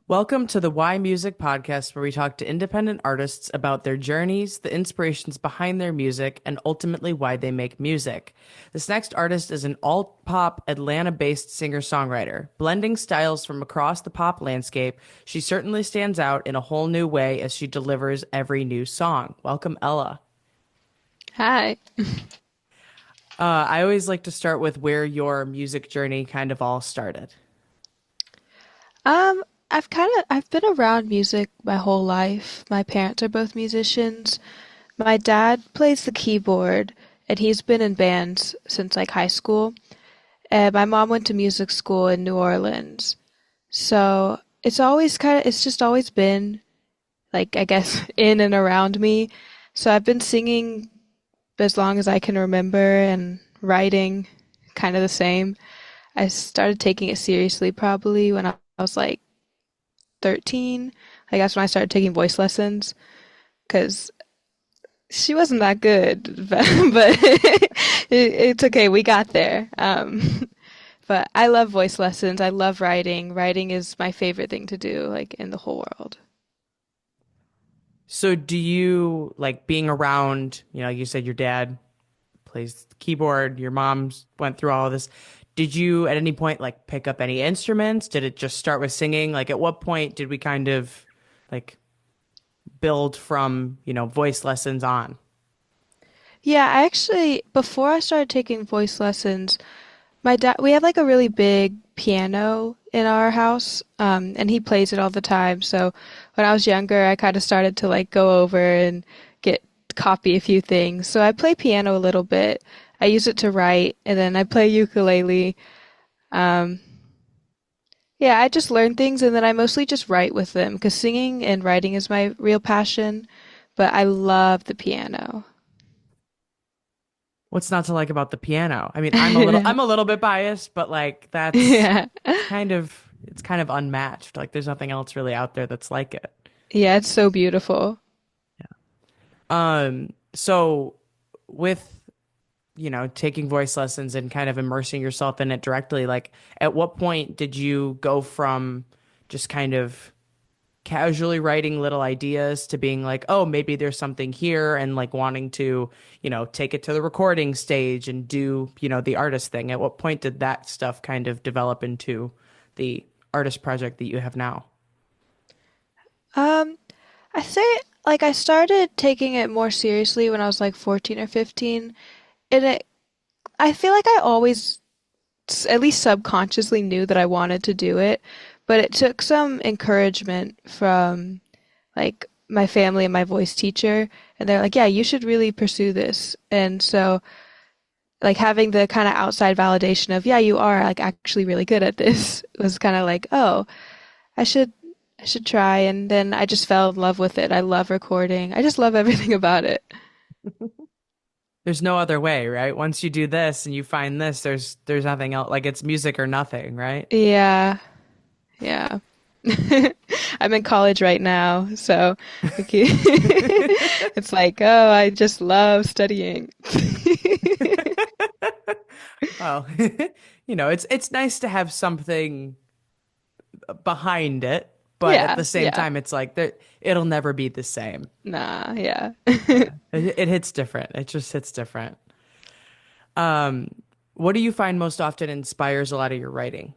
Welcome to the Why Music podcast, where we talk to independent artists about their journeys, the inspirations behind their music, and ultimately why they make music. This next artist is an alt pop Atlanta based singer songwriter. Blending styles from across the pop landscape, she certainly stands out in a whole new way as she delivers every new song. Welcome, Ella. Hi. I always like to start with where your music journey kind of all started. I've been around music my whole life. My parents are both musicians. My dad plays the keyboard and he's been in bands since like high school. And my mom went to music school in New Orleans. So it's just always been like, I guess, in and around me. So I've been singing as long as I can remember and writing kind of the same. I started taking it seriously probably when I was like 13. I guess when I started taking voice lessons because she wasn't that good, but it's okay. We got there. But I love voice lessons. I love writing. Writing is my favorite thing to do, like in the whole world. So, do you like being around, you said your dad plays the keyboard, your mom's went through all of this. Did you at any point like pick up any instruments? Did it just start with singing? Like at what point did we kind of like build from, voice lessons on? Yeah, I actually, before I started taking voice lessons, my dad, we have like a really big piano in our house, and he plays it all the time. So when I was younger, I kind of started to like go over and get copy a few things. So I play piano a little bit. I use it to write, and then I play ukulele. Um, yeah, I just learn things, and then I mostly just write with them because singing and writing is my real passion. But I love the piano. What's not to like about the piano? I mean, I'm a little bit biased, but like that's Yeah. it's kind of unmatched. Like there's nothing else really out there that's like it. Yeah, it's so beautiful. So with taking voice lessons and kind of immersing yourself in it directly, like at what point did you go from just kind of casually writing little ideas to being like, oh, maybe there's something here and like wanting to, take it to the recording stage and do, the artist thing? At what point did that stuff kind of develop into the artist project that you have now? Um, I say like I started taking it more seriously when I was like 14 or 15, and I feel like I always at least subconsciously knew that I wanted to do it, but it took some encouragement from like my family and my voice teacher, and they're like, "Yeah, you should really pursue this." And so like having the kind of outside validation of, "Yeah, you are like actually really good at this," was kind of like, "Oh, I should I should try." And then I just fell in love with it. I love recording. I just love everything about it. There's no other way, right? Once you do this and you find this, there's nothing else. Like it's music or nothing, right? Yeah, yeah. I'm in college right now, so okay. It's like, oh, I just love studying. Well, it's nice to have something behind it, but at Yeah, the same yeah. time, it's like it'll never be the same. Nah, yeah. Yeah, it hits different. It just hits different. Um, what do you find most often inspires a lot of your writing?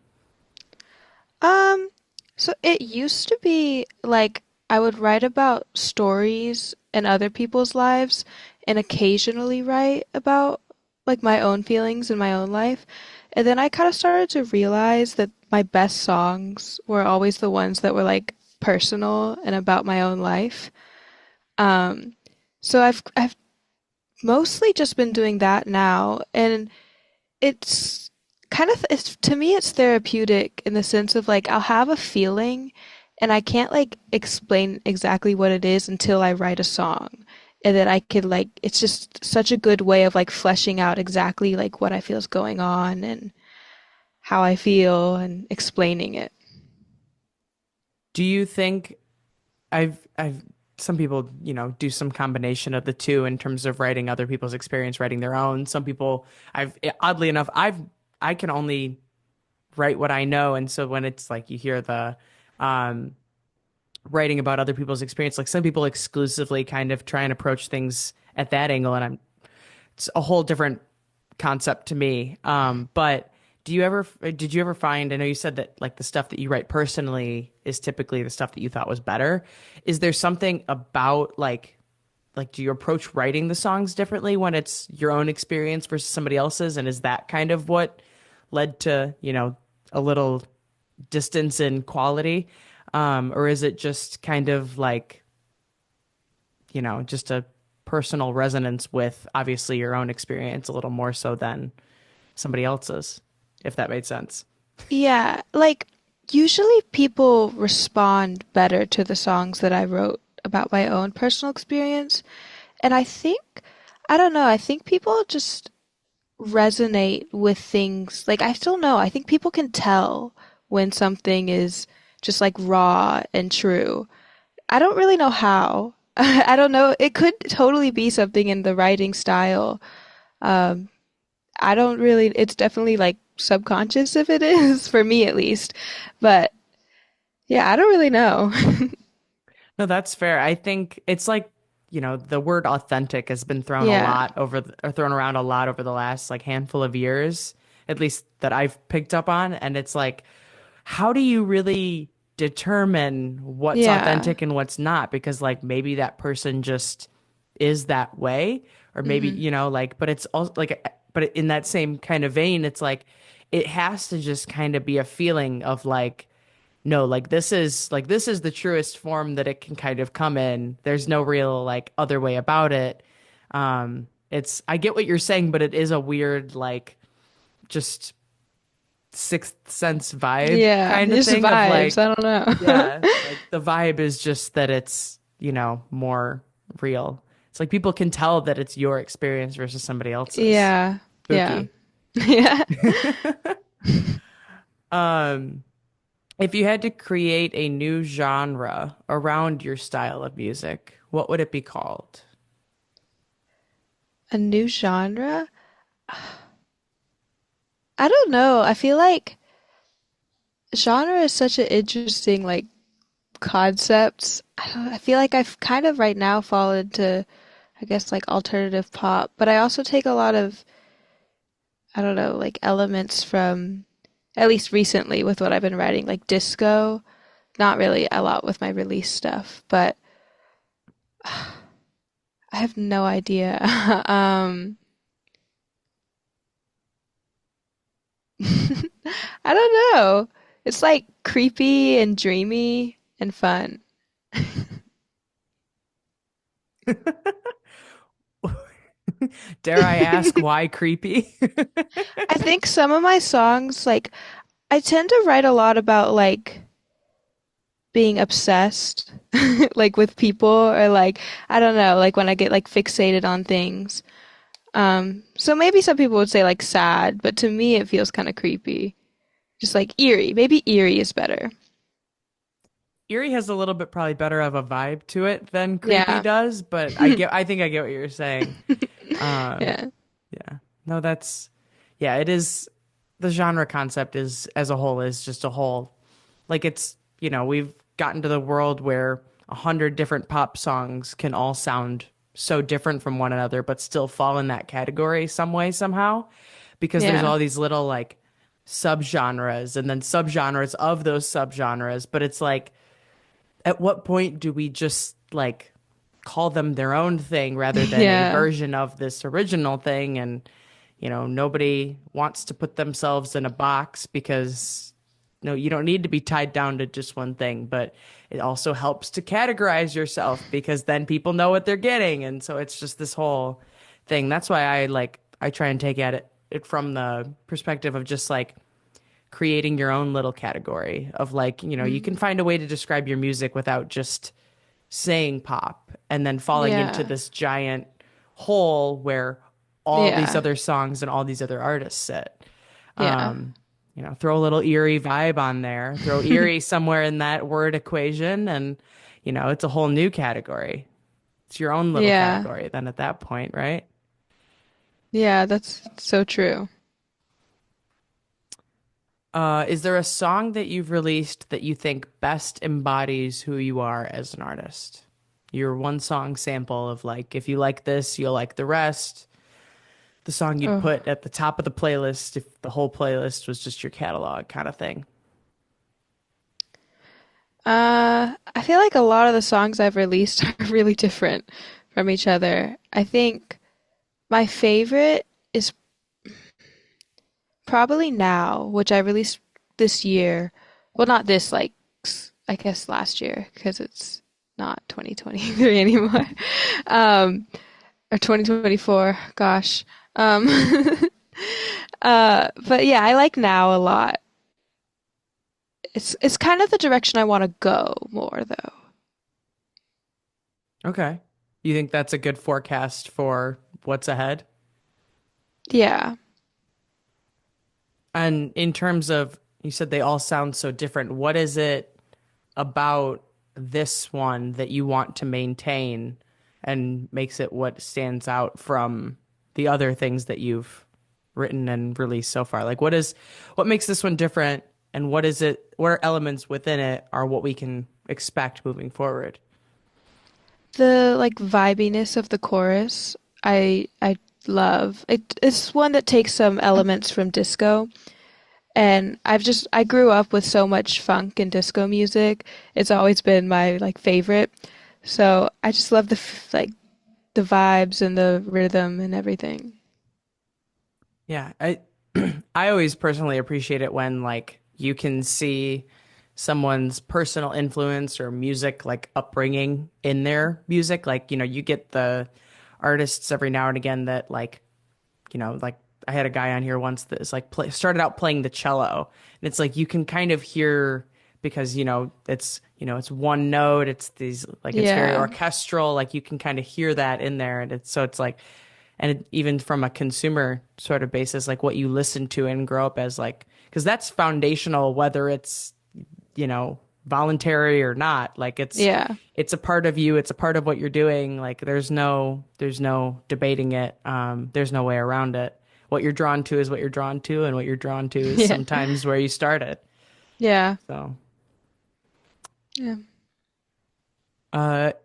Um, so it used to be like I would write about stories and other people's lives and occasionally write about like my own feelings in my own life. And then I kind of started to realize that my best songs were always the ones that were like personal and about my own life. Um, so I've mostly just been doing that now, and it's it's to me it's therapeutic in the sense of like I'll have a feeling and I can't like explain exactly what it is until I write a song. And then I could like it's just such a good way of like fleshing out exactly like what I feel is going on and how I feel and explaining it. Do you think I've some people, do some combination of the two in terms of writing other people's experience, writing their own. Some people oddly enough, I can only write what I know. And so when it's like you hear the writing about other people's experience. Like some people exclusively kind of try and approach things at that angle, and I'm it's a whole different concept to me. But did you ever find, I know you said that like the stuff that you write personally is typically the stuff that you thought was better. Is there something about like do you approach writing the songs differently when it's your own experience versus somebody else's? And is that kind of what led to, a little distance in quality? Or is it just kind of like, just a personal resonance with obviously your own experience a little more so than somebody else's, if that made sense? Yeah, like usually people respond better to the songs that I wrote about my own personal experience. And I don't know, I think people just resonate with things. Like, I still know, I think people can tell when something is just like raw and true. I don't really know how. I don't know. It could totally be something in the writing style. Um, I don't really, it's definitely like subconscious if it is, for me at least. But yeah, I don't really know. No, that's fair. I think it's like, the word authentic has been Yeah. thrown around a lot over the last like handful of years, at least that I've picked up on. And it's like, how do you really determine what's Yeah. authentic and what's not? Because like maybe that person just is that way, or maybe, Hmm. like, but it's also like, but in that same kind of vein, it's like, it has to just kind of be a feeling of like, no, like this is the truest form that it can kind of come in. There's no real like other way about it. It's I get what you're saying, but it is a weird like just sixth sense vibe Yeah. kind of Just thing of vibes. like, I don't know. yeah, like the vibe is just that it's, more real. It's like people can tell that it's your experience versus somebody else's. Yeah. Yeah. Spooky. Yeah. Um, if you had to create a new genre around your style of music, what would it be called? A new genre? I don't know. I feel like genre is such an interesting like concept. I feel like I've kind of right now fallen into, I guess, like alternative pop, but I also take a lot of, I don't know, like elements from, at least recently with what I've been writing, like disco. Not really a lot with my release stuff, but I have no idea. I don't know. It's like creepy and dreamy and fun. Dare I ask why creepy? I think some of my songs, like, I tend to write a lot about like being obsessed, like with people, or like, I don't know, like when I get like fixated on things. So maybe some people would say like sad, but to me it feels kind of creepy. Just like eerie. Maybe eerie is better. Erie has a little bit probably better of a vibe to it than creepy Yeah. does, but I think I get what you're saying. Um, Yeah. yeah. No, yeah, it is the genre concept is as a whole is just a whole like it's, we've gotten to the world where 100 different pop songs can all sound so different from one another, but still fall in that category some way, somehow, because there's Yeah. all these little like subgenres and then subgenres of those subgenres. But it's like, at what point do we just like call them their own thing rather than a Yeah. version of this original thing? And, nobody wants to put themselves in a box because no, you don't need to be tied down to just one thing, but it also helps to categorize yourself because then people know what they're getting. And so it's just this whole thing. That's why I try and take at it from the perspective of just like creating your own little category of like, you can Mhm. find a way to describe your music without just saying pop and then falling into Yeah. this giant hole where all these Yeah. other songs and all these other artists sit. Yeah. Um, throw a little eerie vibe on there, throw eerie somewhere in that word equation, and it's a whole new category. It's your own little Yeah. category then at that point, right? Yeah, that's so true. Is there a song that you've released that you think best embodies who you are as an artist? Your one song sample of like, if you like this, you'll like the rest. The song you'd Oh. put at the top of the playlist if the whole playlist was just your catalog kind of thing. I feel like a lot of the songs I've released are really different from each other. I think my favorite is probably Now, which I released this year. Well, not this, like, I guess last year, because it's not 2023 anymore. Um, or 2024, gosh. Um, but yeah, I like Now a lot. It's kind of the direction I want to go more, though. Okay. You think that's a good forecast for what's ahead? Yeah. And in terms of, you said they all sound so different. What is it about this one that you want to maintain and makes it what stands out from the other things that you've written and released so far? Like what makes this one different and what is it, what are elements within it are what we can expect moving forward? The like vibiness of the chorus, I love. It's one that takes some elements from disco, and I grew up with so much funk and disco music. It's always been my like favorite. So I just love like the vibes and the rhythm and everything. Yeah, I always personally appreciate it when like you can see someone's personal influence or music like upbringing in their music. Like, you get the artists every now and again that like, like I had a guy on here once that is like started out playing the cello. And it's like you can kind of hear because it's one note, it's these like it's very Yeah. orchestral, like you can kind of hear that in there and it's like even from a consumer sort of basis, like what you listen to and grow up as, like, because that's foundational, whether it's, voluntary or not. Like Yeah. it's a part of you. It's a part of what you're doing. Like there's no debating it. There's no way around it. What you're drawn to is what you're drawn to, and what you're drawn to is Yeah. sometimes where you started. Yeah. So, Yeah.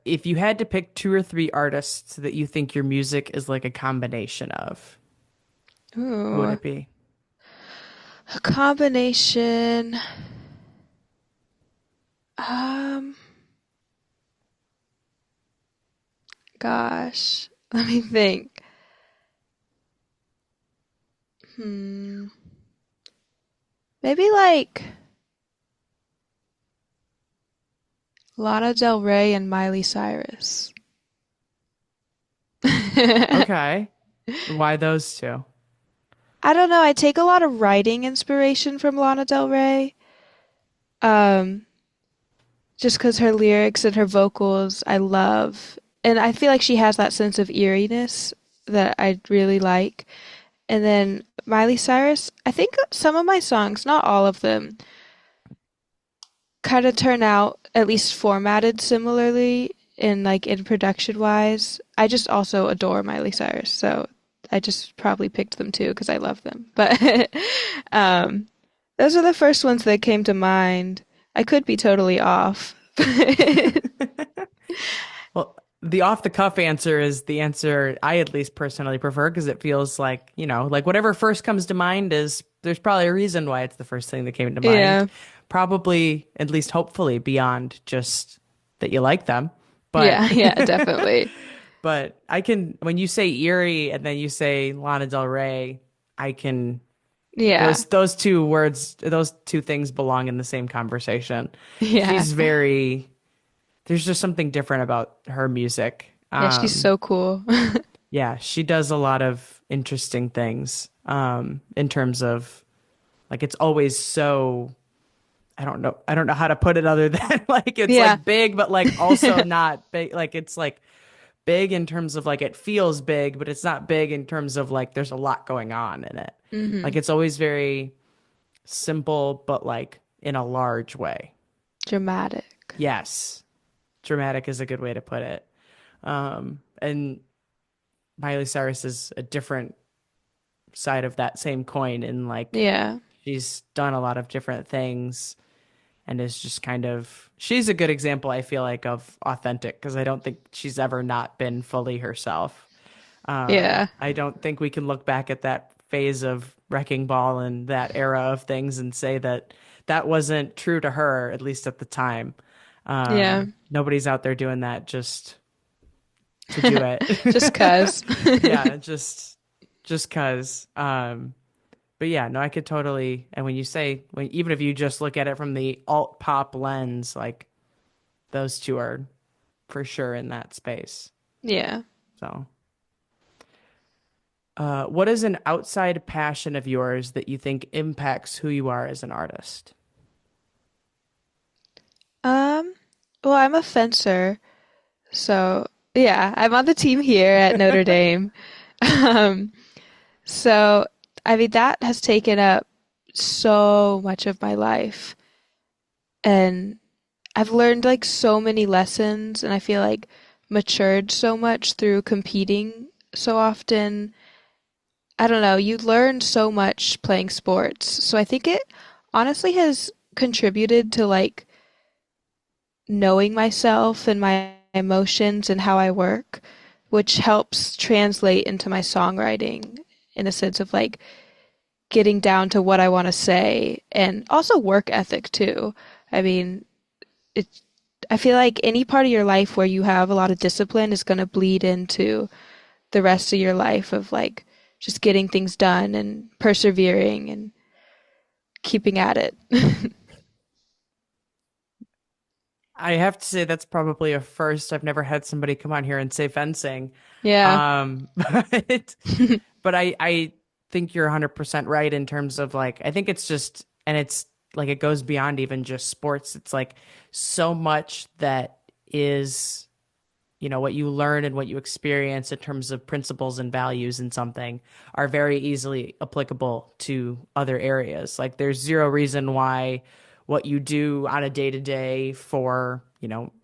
if you had to pick two or three artists that you think your music is like a combination of, who would Ooh. it be? A combination. Um, gosh. Let me think. Hmm. Maybe like Lana Del Rey and Miley Cyrus. I Okay. Why those two? don't know. I take a lot of writing inspiration from Lana Del Rey. Um, just because her lyrics and her vocals I love. And I feel like she has that sense of eeriness that I really like. And then Miley Cyrus, I think some of my songs, not all of them, kind of turn out at least formatted similarly in production wise. I just also adore Miley Cyrus, so I just probably picked them too because I love them. But um, those are the first ones that came to mind. I could be totally off. Well, the off the cuff answer is the answer I at least personally prefer because it feels like, like whatever first comes to mind is there's probably a reason why it's the first thing that came to mind. Yeah, Probably, at least hopefully, beyond just that you like them. But yeah, yeah, definitely. but I can, when you say Erie and then you say Lana Del Rey, I can, Yeah, those two words, those two things belong in the same conversation. yeah, She's very, there's just something different about her music. yeah. She's so cool. Yeah, she does a lot of interesting things in terms of like it's always so I don't know how to put it other than like it's Yeah, like big but like also not big, like it's like big in terms of like it feels big but it's not big in terms of like there's a lot going on in it. Like hmm. it's always very simple but like in a large way. Dramatic. Yes. Dramatic is a good way to put it. And Miley Cyrus is a different side of that same coin in like Yeah, she's done a lot of different things and is just kind of she's a good example, I feel like, of authentic because I don't think she's ever not been fully herself. Yeah. I don't think we can look back at that phase of Wrecking Ball and that era of things and say that that wasn't true to her, at least at the time. Yeah. Nobody's out there doing that just to do it. Just 'cause. Yeah, just 'cause. But yeah, no, I could totally. And when you say, when even if you just look at it from the alt pop lens, like those two are for sure in that space. Yeah. So, what is an outside passion of yours that you think impacts who you are as an artist? Um, well, I'm a fencer, so yeah, I'm on the team here at Notre Dame. Um, so I mean that has taken up so much of my life, and I've learned like so many lessons, and I feel like matured so much through competing so often. I don't know, you learn so much playing sports. So I think it honestly has contributed to like knowing myself and my emotions and how I work, which helps translate into my songwriting in a sense of like getting down to what I want to say and also work ethic too. I mean, it I feel like any part of your life where you have a lot of discipline is going to bleed into the rest of your life of like just getting things done and persevering and keeping at it. I have to say that's probably a first. I've never had somebody come on here and say fencing. Yeah. But but I think you're 100% right in terms of like I think it's just and it's like it goes beyond even just sports. It's like so much that is what you learn and what you experience in terms of principles and values in something are very easily applicable to other areas. Like there's zero reason why what you do on a day to day for,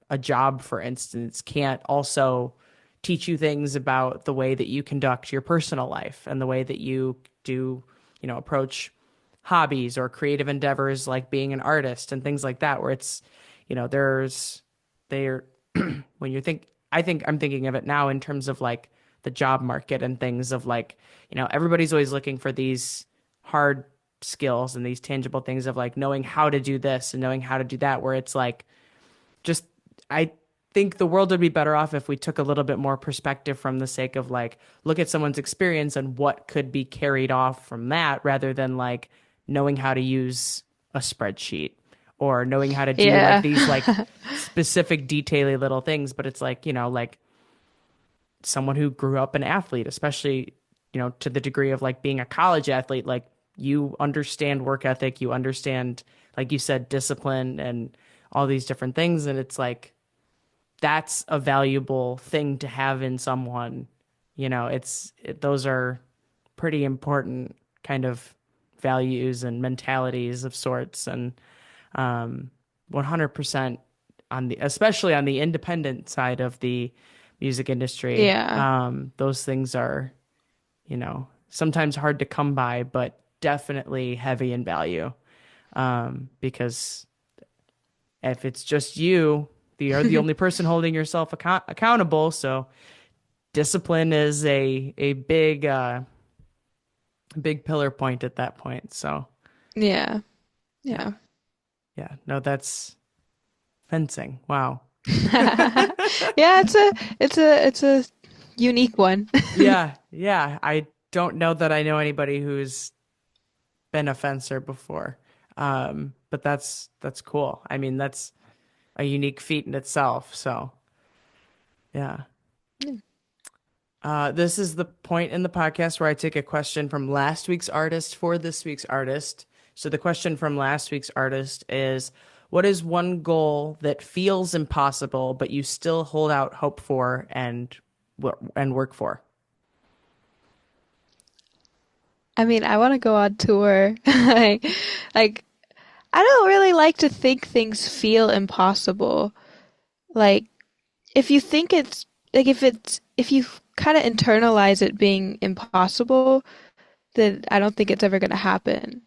a job, for instance, can't also teach you things about the way that you conduct your personal life and the way that you do, approach hobbies or creative endeavors like being an artist and things like that, where it's, there's, they're, when you think I think I'm thinking of it now in terms of like the job market and things of like, everybody's always looking for these hard skills and these tangible things of like knowing how to do this and knowing how to do that, where it's like just I think the world would be better off if we took a little bit more perspective from the sake of like look at someone's experience and what could be carried off from that rather than like knowing how to use a spreadsheet or knowing how to do like Yeah. these like specific detaily little things. But it's like like someone who grew up an athlete, especially to the degree of like being a college athlete, like you understand work ethic, you understand, like you said, discipline and all these different things. And it's like, that's a valuable thing to have in someone. Those are pretty important kind of values and mentalities of sorts. And 100% on the, especially on the independent side of the music industry, Yeah. those things are, sometimes hard to come by, but definitely heavy in value. Because if it's just you, you're the only person holding yourself accountable. So discipline is a big pillar point at that point. So Yeah. yeah, Yeah. yeah, no, that's fencing. Wow. Yeah, it's a unique one. Yeah, yeah. I don't know that I know anybody who's been a fencer before. But that's cool. I mean, that's a unique feat in itself. So, yeah. This is the point in the podcast where I take a question from last week's artist for this week's artist. So the question from last week's artist is, what is one goal that feels impossible, but you still hold out hope for and work for? I mean, I want to go on tour. Like I don't really like to think things feel impossible. Like if you think it's like if you kind of internalize it being impossible, then I don't think it's ever going to happen.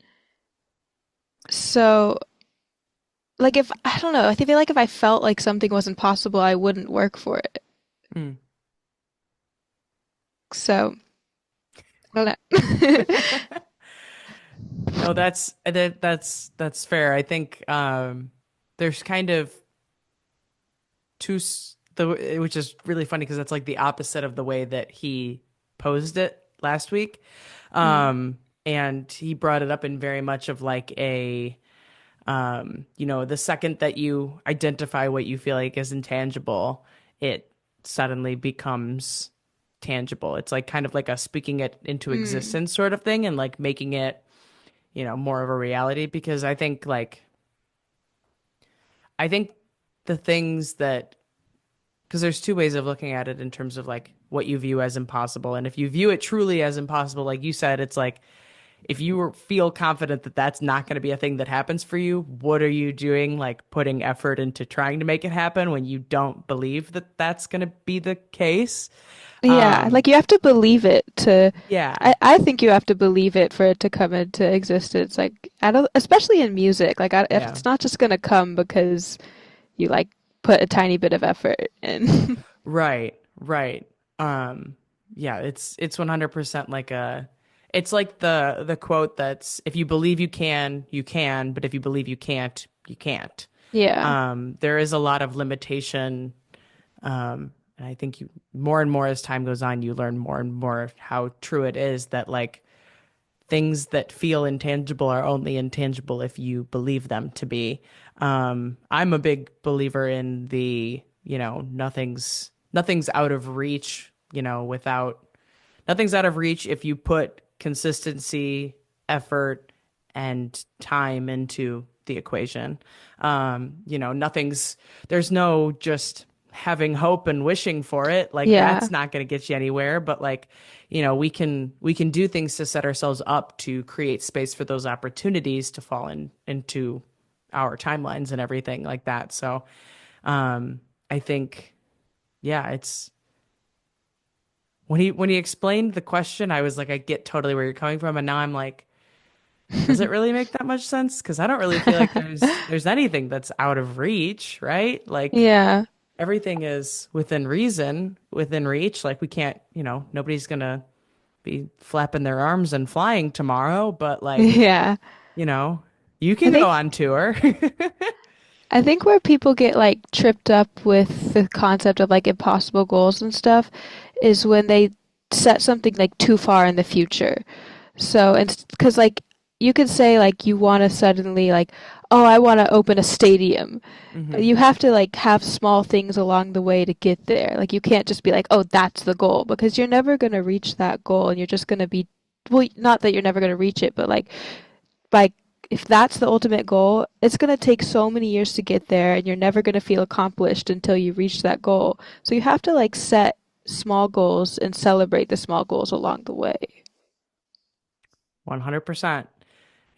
So, like if I don't know, I feel like if I felt like something wasn't possible, I wouldn't work for it. Hmm. So, I don't know. No, that's fair. I think there's kind of which is really funny because that's like the opposite of the way that he posed it last week. Mm. And he brought it up in very much of like the second that you identify what you feel like is intangible, it suddenly becomes tangible. It's like kind of like a speaking it into Mm. existence sort of thing and like making it, more of a reality because I think the things that because there's two ways of looking at it in terms of like what you view as impossible. And if you view it truly as impossible, like you said, it's like if feel confident that that's not going to be a thing that happens for you, what are you doing? Like putting effort into trying to make it happen when you don't believe that that's going to be the case. Yeah, Um, like you have to believe it to. yeah, I think you have to believe it for it to come into existence. Like, I don't, especially in music. Like, yeah, it's not just gonna come because you like put a tiny bit of effort in. right, right. Um, yeah, it's 100% like it's like the quote that's if you believe you can, but if you believe you can't, you can't. Yeah, There is a lot of limitation. And I think more and more as time goes on, you learn more and more how true it is that like things that feel intangible are only intangible if you believe them to be. I'm a big believer in nothing's out of reach, without nothing's out of reach if you put consistency, effort, and time into the equation. There's no just having hope and wishing for it. Like yeah, that's not going to get you anywhere. But like, we can do things to set ourselves up to create space for those opportunities to fall into our timelines and everything like that. So, I think, yeah, it's when he explained the question, I was like, I get totally where you're coming from, and now I'm like, does it really make that much sense? Because I don't really feel like there's anything that's out of reach, right? Like yeah, everything is within reason, within reach. Like we can't, nobody's gonna be flapping their arms and flying tomorrow, but like, yeah. you know, you I can go think on tour. I think where people get like tripped up with the concept of like impossible goals and stuff is when they set something like too far in the future. So, and because like you could say like you want to suddenly like, oh, I want to open a stadium. Hmm. You have to like have small things along the way to get there. Like you can't just be like, oh, that's the goal because you're never going to reach that goal and you're just going to be well, not that you're never going to reach it, but like if that's the ultimate goal, it's going to take so many years to get there and you're never going to feel accomplished until you reach that goal. So you have to like set small goals and celebrate the small goals along the way. 100%.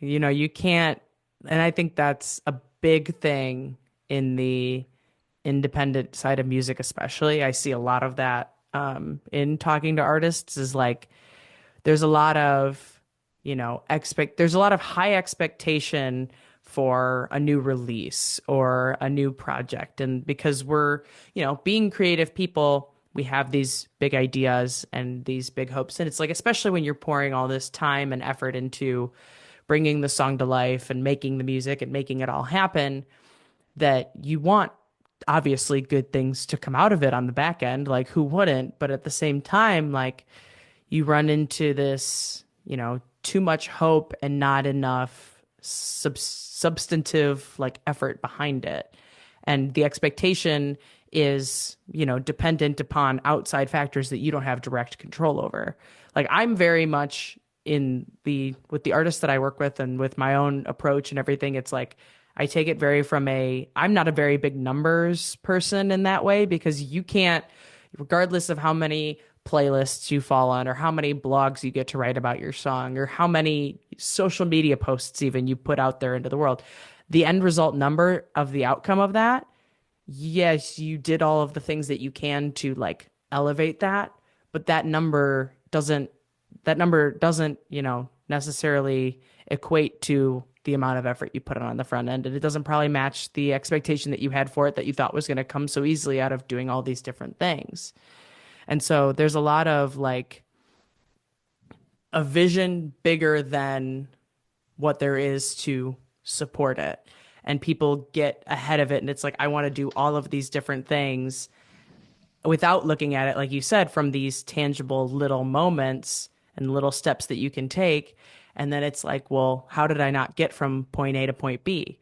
You can't, and I think that's a big thing in the independent side of music, especially. I see a lot of that in talking to artists is like there's a lot of, there's a lot of high expectation for a new release or a new project. And because we're, being creative people, we have these big ideas and these big hopes. And it's like, especially when you're pouring all this time and effort into bringing the song to life and making the music and making it all happen, that you want obviously good things to come out of it on the back end. Like, who wouldn't? But at the same time, like, you run into this, too much hope and not enough substantive like effort behind it. And the expectation is, dependent upon outside factors that you don't have direct control over. Like I'm very much with the artists that I work with and with my own approach and everything, it's like I take it very from I'm not a very big numbers person in that way because you can't, regardless of how many playlists you fall on or how many blogs you get to write about your song or how many social media posts even you put out there into the world, the end result number of the outcome of that, yes, you did all of the things that you can to like elevate that, but that number doesn't, necessarily equate to the amount of effort you put on the front end, and it doesn't probably match the expectation that you had for it that you thought was going to come so easily out of doing all these different things. And so there's a lot of like a vision bigger than what there is to support it. And people get ahead of it and it's like, I want to do all of these different things without looking at it, like you said, from these tangible little moments and little steps that you can take. And then it's like, well, how did I not get from point A to point B?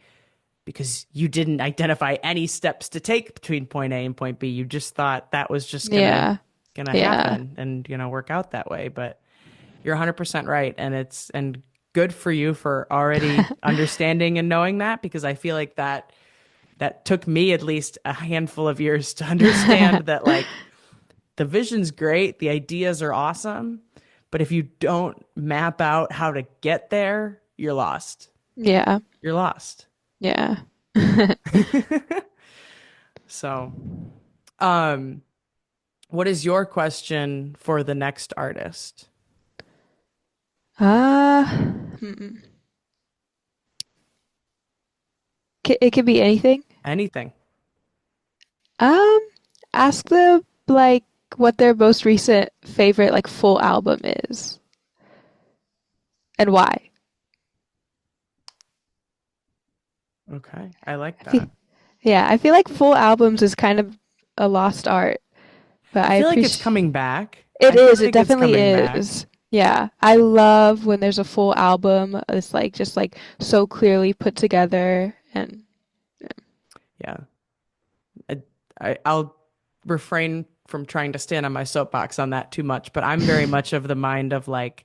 Because you didn't identify any steps to take between point A and point B. You just thought that was just Yeah. gonna Yeah. happen and work out that way. But you're 100% right, and it's and good for you for already understanding and knowing that, because I feel like that took me at least a handful of years to understand that like the vision's great, the ideas are awesome, but if you don't map out how to get there, you're lost. Yeah. You're lost. Yeah. So, um, what is your question for the next artist? Uh, it could be anything. Anything. Um, Ask them like what their most recent favorite like full album is and why. Okay, I like I feel, that. yeah, I feel like full albums is kind of a lost art, but I I feel like it's appreciate coming back. it I feel is. It like it's definitely coming back. is. Yeah, I love when there's a full album. It's like just like so clearly put together and Yeah. I, I'll refrain from trying to stand on my soapbox on that too much, but I'm very much of the mind of like,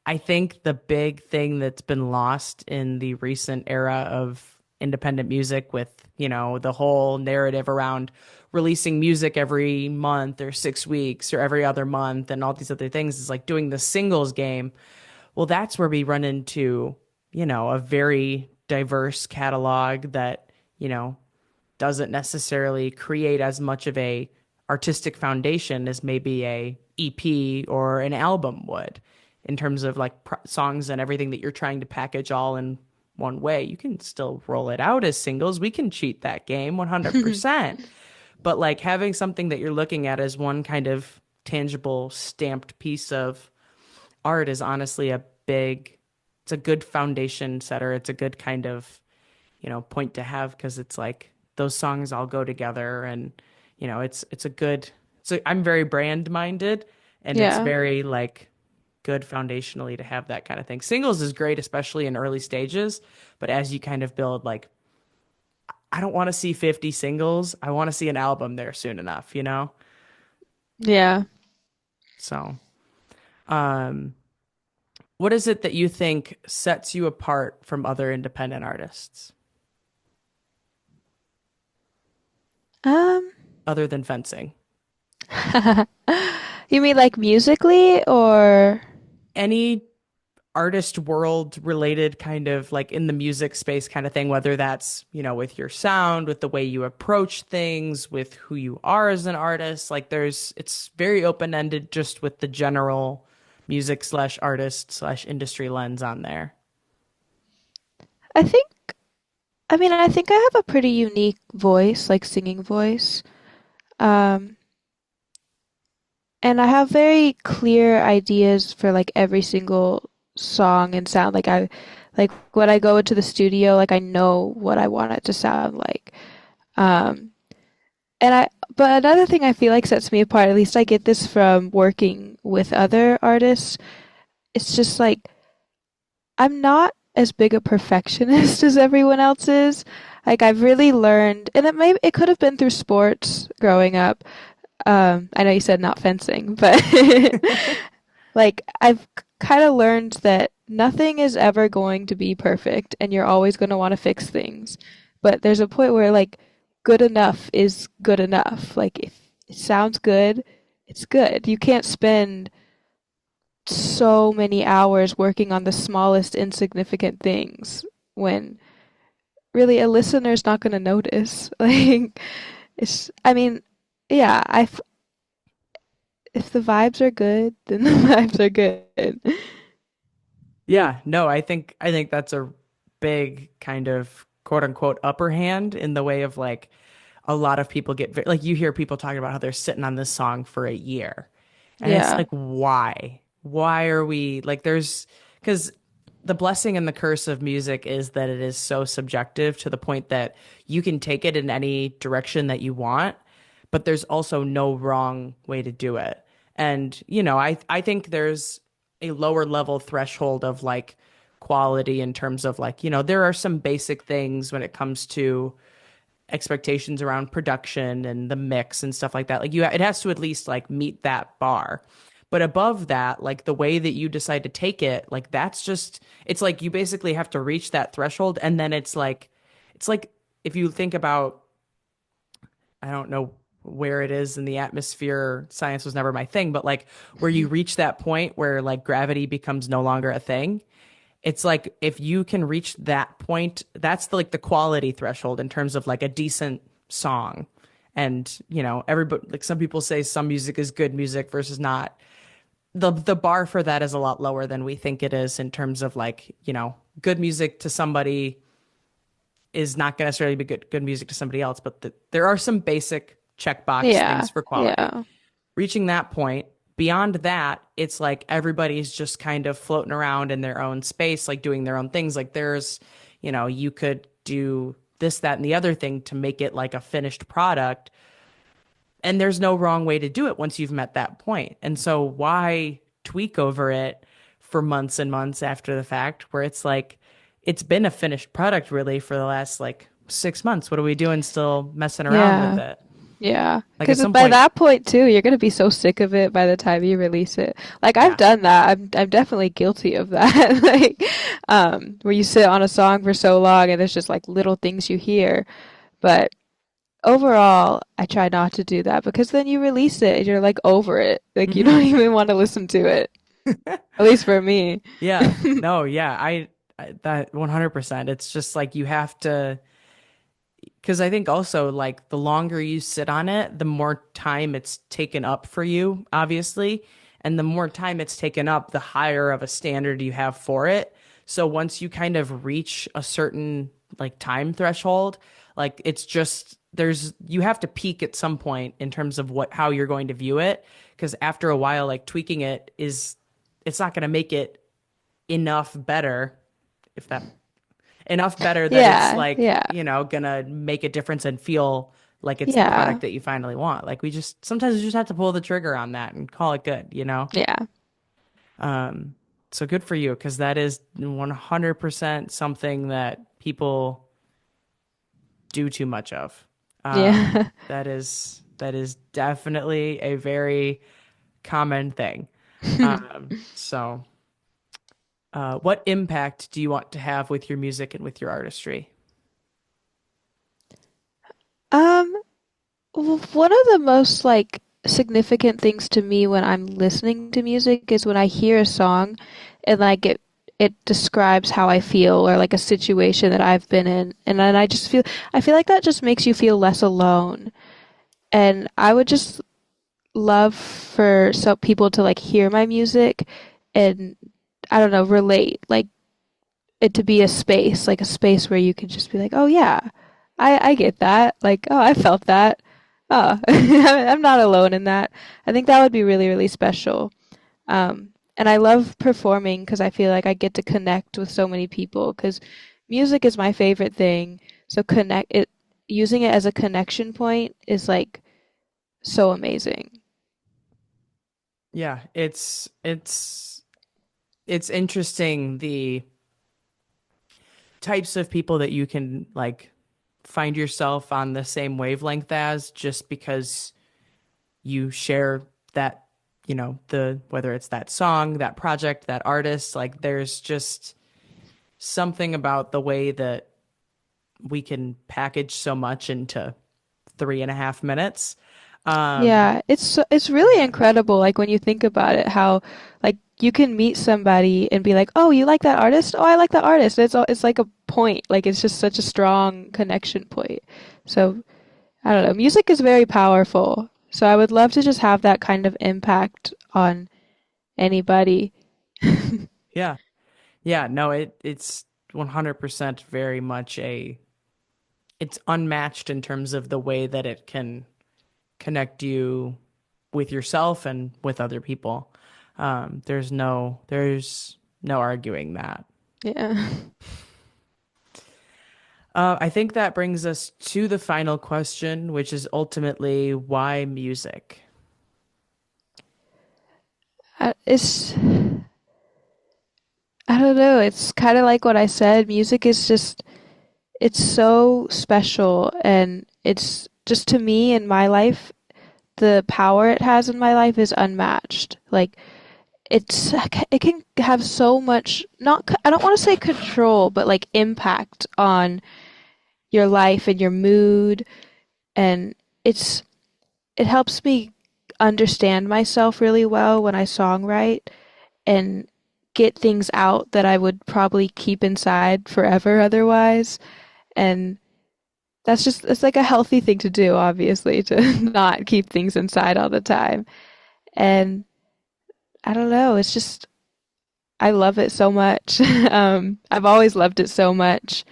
I think the big thing that's been lost in the recent era of independent music with, the whole narrative around releasing music every month or 6 weeks or every other month and all these other things is like doing the singles game. Well, that's where we run into, a very diverse catalog that, you know, doesn't necessarily create as much of a artistic foundation as maybe a EP or an album would in terms of like songs and everything that you're trying to package all in one way. You can still roll it out as singles. We can cheat that game 100%. But like having something that you're looking at as one kind of tangible stamped piece of art is honestly it's a good foundation setter. It's a good kind of, point to have because it's like those songs all go together and, it's a good, I'm very brand minded and it's yeah. very like good foundationally to have that kind of thing. Singles is great, especially in early stages, but as you kind of build, like, I don't want to see 50 singles. I want to see an album there soon enough. Yeah. So, um, what is it that you think sets you apart from other independent artists Um, other than fencing? you mean like musically or Any artist world related kind of like in the music space kind of thing, whether that's, with your sound, with the way you approach things, with who you are as an artist. Like it's very open ended just with the general music slash artist slash industry lens on there. I think I think I have a pretty unique voice, like singing voice. Um, and I have very clear ideas for like every single song and sound. Like when I go into the studio, like I know what I want it to sound like. Um, but another thing I feel like sets me apart, at least I get this from working with other artists, it's just like I'm not as big a perfectionist as everyone else is. Like I've really learned, and it could have been through sports growing up. I know you said not fencing, but like I've kind of learned that nothing is ever going to be perfect, and you're always going to want to fix things. But there's a point where like good enough is good enough. Like if it sounds good, it's good. You can't spend so many hours working on the smallest insignificant things when really a listener's not going to notice. Like I mean, yeah, if the vibes are good, then the vibes are good. Yeah, no, I think that's a big kind of quote unquote upper hand in the way of like a lot of people get like you hear people talking about how they're sitting on this song for a year. And it's Yeah. like, why? Why are we like, because the blessing and the curse of music is that it is so subjective to the point that you can take it in any direction that you want, but there's also no wrong way to do it. And, I think there's a lower level threshold of like quality in terms of like, there are some basic things when it comes to expectations around production and the mix and stuff like that. Like it has to at least like meet that bar. But above that, like the way that you decide to take it, like that's just it's like you basically have to reach that threshold and then it's like if you think about I don't know where it is in the atmosphere, science was never my thing, but like where you reach that point where like gravity becomes no longer a thing, it's like if you can reach that point, that's like the quality threshold in terms of like a decent song. And, everybody like some people say some music is good music versus not. The bar for that is a lot lower than we think it is in terms of like, good music to somebody is not going to necessarily be good music to somebody else, but there are some basic checkbox Yeah. things for quality. Yeah. Reaching that point, beyond that, it's like everybody's just kind of floating around in their own space, like doing their own things. Like you could do this, that, and the other thing to make it like a finished product. And there's no wrong way to do it once you've met that point. And so why tweak over it for months and months after the fact, where it's like, it's been a finished product really for the last like 6 months. What are we doing still messing around with Yeah. it? Yeah, Like at because some by point, that point too, you're gonna be so sick of it by the time you release it. Like I've yeah. done that. I'm definitely guilty of that. Like, where you sit on a song for so long and there's just like little things you hear. But overall, I try not to do that because then you release it and you're like over it. Like you don't Hmm. even want to listen to it. At least for me. Yeah. No, yeah. I that 100%. It's just like you have to, because I think also like the longer you sit on it, the more time it's taken up for you, obviously. And the more time it's taken up, the higher of a standard you have for it. So once you kind of reach a certain like time threshold, like it's just you have to peak at some point in terms of how you're going to view it. Because after a while, like tweaking it's not going to make it enough better, if that enough better that it's Yeah, like, yeah, gonna make a difference and feel like it's the yeah, product that you finally want. Like sometimes we just have to pull the trigger on that and call it good. yeah, Um, so good for you because that is 100% something that people do too much of. yeah. That is definitely a very common thing. So what impact do you want to have with your music and with your artistry? Um, One of the most like significant things to me when I'm listening to music is when I hear a song and like it describes how I feel or like a situation that I've been in, and then I feel like that just makes you feel less alone. And I would just love for some people to like hear my music and I don't know, relate, like it to be a space, like a space where you can just be like, oh yeah, I get that. Like, oh, I felt that. Oh, I'm not alone in that. I think that would be really, really special. And I love performing because I feel like I get to connect with so many people because music is my favorite thing. So using it as a connection point is like so amazing. Yeah, it's interesting the types of people that you can like find yourself on the same wavelength as just because you share that, the whether it's that song, that project, that artist, like there's just something about the way that we can package so much into 3.5 minutes. Um, Yeah, it's really yeah. incredible like when you think about it how like you can meet somebody and be like, "Oh, you like that artist? Oh, I like that artist." It's like a point. Like it's just such a strong connection point. So, I don't know. Music is very powerful. So I would love to just have that kind of impact on anybody. Yeah. Yeah, no, it's 100% very much it's unmatched in terms of the way that it can connect you with yourself and with other people. There's no arguing that. Yeah. I think that brings us to the final question, which is ultimately why music? It's, I don't know. It's kind of like what I said. Music is just, it's so special. And it's just to me in my life, the power it has in my life is unmatched. Like, it can have so much, not, I don't want to say control, but like impact on your life and your mood. And it's, it helps me understand myself really well when I songwrite and get things out that I would probably keep inside forever otherwise. And that's just, it's like a healthy thing to do, obviously, to not keep things inside all the time. And I don't know, it's just, I love it so much. I've always loved it so much,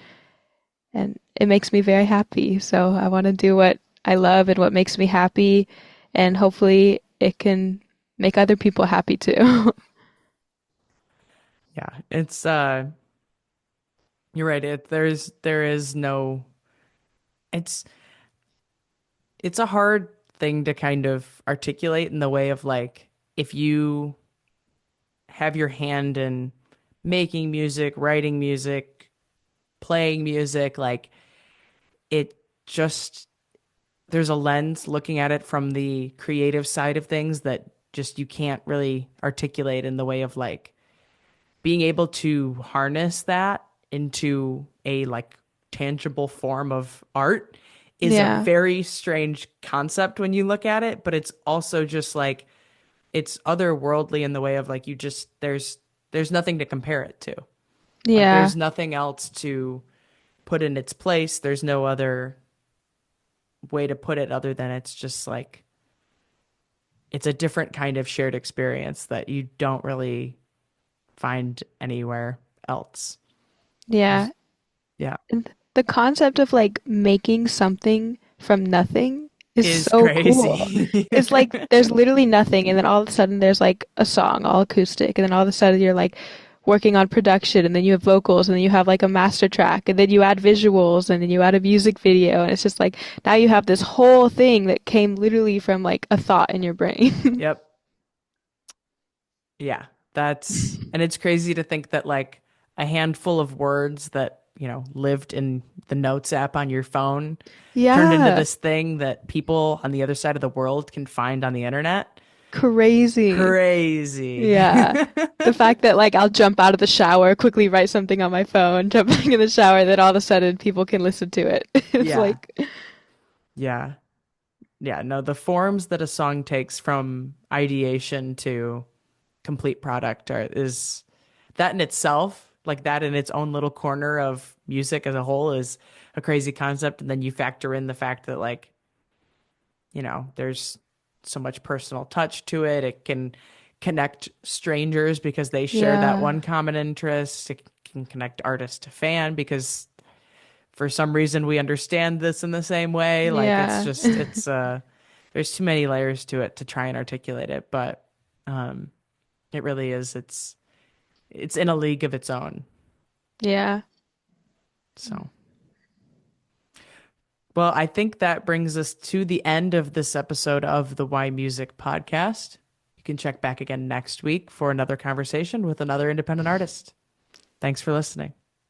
and it makes me very happy. So I want to do what I love and what makes me happy, and hopefully it can make other people happy too. Yeah, it's you're right. There is no it's it's a hard thing to kind of articulate in the way of like if you have your hand in making music, writing music, playing music, like it just there's a lens looking at it from the creative side of things that just you can't really articulate in the way of like being able to harness that into a like tangible form of art is a Yeah. very strange concept when you look at it, but it's also just like it's otherworldly in the way of like you just there's nothing to compare it to. Like Yeah. there's nothing else to put in its place. There's no other way to put it other than it's just like it's a different kind of shared experience that you don't really find anywhere else. Yeah. There's, yeah, And the concept of like making something from nothing is is so cool. crazy. It's like there's literally nothing, and then all of a sudden there's like a song, all acoustic, and then all of a sudden you're like working on production, and then you have vocals, and then you have like a master track, and then you add visuals, and then you add a music video, and it's just like now you have this whole thing that came literally from like a thought in your brain. Yep. Yeah. And it's crazy to think that like a handful of words that, lived in the notes app on your phone turned into Yeah, this thing that people on the other side of the world can find on the internet. crazy. Crazy. Yeah. The fact that like I'll jump out of the shower, quickly write something on my phone, jump back in the shower, then all of a sudden people can listen to it. It's Yeah. like, Yeah. Yeah. No, the forms that a song takes from ideation to complete product is that in itself, like that in its own little corner of music as a whole is a crazy concept. And then you factor in the fact that like, there's so much personal touch to it. It can connect strangers because they share that yeah, one common interest. It can connect artist to fan because for some reason we understand this in the same way. Like yeah, there's too many layers to it to try and articulate it, but um it really is. It's in a league of its own. yeah, So, well, I think that brings us to the end of this episode of the Why Music podcast. You can check back again next week for another conversation with another independent artist. Thanks for listening.